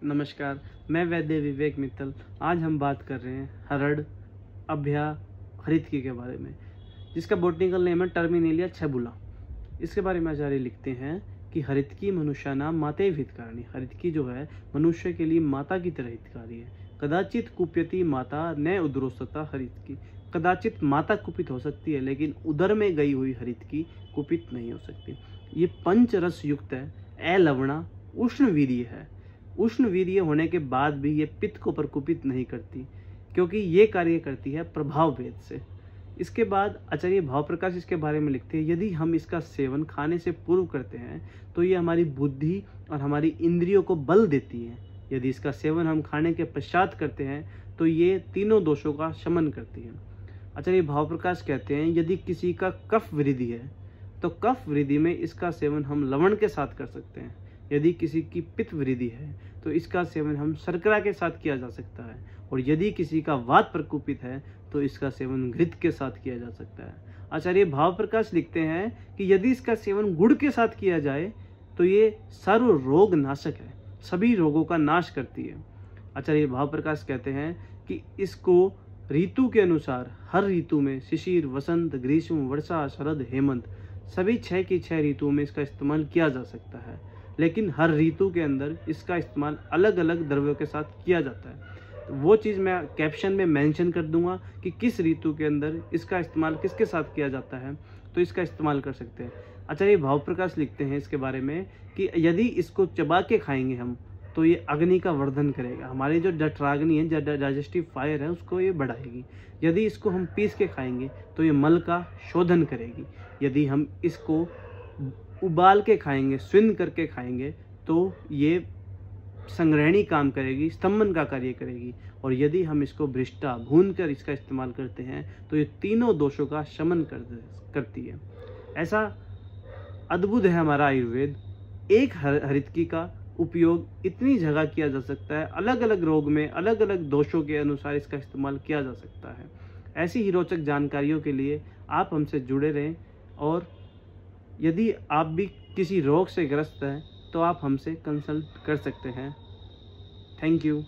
नमस्कार, मैं वैद्य विवेक मित्तल। आज हम बात कर रहे हैं हरड़, अभ्या, हरितकी के बारे में, जिसका बॉटनिकल नेम है टर्मिनेलिया छेबुला। इसके बारे में आचार्य लिखते हैं कि हरितकी मनुष्यानां मातैव हितकारिणी। हरितकी जो है मनुष्य के लिए माता की तरह हितकारी है। कदाचित कुप्यति माता न उदरोसता हरितकी। कदाचित माता कुपित हो सकती है, लेकिन उदर में गई हुई हरितकी कुपित नहीं हो सकती। ये पंच रस युक्त है, अलवणा, उष्ण वीर्य है। उष्ण वीर्य होने के बाद भी ये पित्त को प्रकुपित नहीं करती, क्योंकि ये कार्य करती है प्रभाव भेद से। इसके बाद आचार्य भाव प्रकाश इसके बारे में लिखते हैं, यदि हम इसका सेवन खाने से पूर्व करते हैं तो ये हमारी बुद्धि और हमारी इंद्रियों को बल देती है। यदि इसका सेवन हम खाने के पश्चात करते हैं तो ये तीनों दोषों का शमन करती है। आचार्य भाव प्रकाश कहते हैं, यदि किसी का कफ वृद्धि है तो कफ वृद्धि में इसका सेवन हम लवण के साथ कर सकते हैं। यदि किसी की पित्त वृद्धि है तो इसका सेवन हम शर्करा के साथ किया जा सकता है, और यदि किसी का वात प्रकोपित है तो इसका सेवन घृत के साथ किया जा सकता है। आचार्य भाव प्रकाश लिखते हैं कि यदि इसका सेवन गुड़ के साथ किया जाए तो ये सर्व रोग नाशक है, सभी रोगों का नाश करती है। आचार्य भाव प्रकाश कहते हैं कि इसको ऋतु के अनुसार हर ऋतु में शिशिर, वसंत, ग्रीष्म, वर्षा, शरद, हेमंत सभी 6 की 6 ऋतुओं में इसका इस्तेमाल किया जा सकता है, लेकिन हर ऋतु के अंदर इसका इस्तेमाल अलग अलग द्रव्यों के साथ किया जाता है। तो वो चीज़ मैं कैप्शन में मेंशन कर दूंगा कि किस ऋतु के अंदर इसका इस्तेमाल किसके साथ किया जाता है, तो इसका इस्तेमाल कर सकते हैं। आचार्य भाव प्रकाश लिखते हैं इसके बारे में कि यदि इसको चबा के खाएंगे हम तो ये अग्नि का वर्धन करेगा, हमारी जो जठराग्नि है, डाइजेस्टिव फायर है, उसको ये बढ़ाएगी। यदि इसको हम पीस के खाएंगे तो ये मल का शोधन करेगी। यदि हम इसको उबाल के खाएंगे, स्विन करके खाएंगे, तो ये संग्रहणी काम करेगी, स्तंभन का कार्य करेगी। और यदि हम इसको भ्रिष्टा भून कर इसका इस्तेमाल करते हैं तो ये तीनों दोषों का शमन करती है। ऐसा अद्भुत है हमारा आयुर्वेद। एक हरितकी का उपयोग इतनी जगह किया जा सकता है, अलग अलग रोग में अलग अलग दोषों के अनुसार इसका इस्तेमाल किया जा सकता है। ऐसी ही रोचक जानकारियों के लिए आप हमसे जुड़े रहें, और यदि आप भी किसी रोग से ग्रस्त हैं तो आप हमसे कंसल्ट कर सकते हैं। Thank you.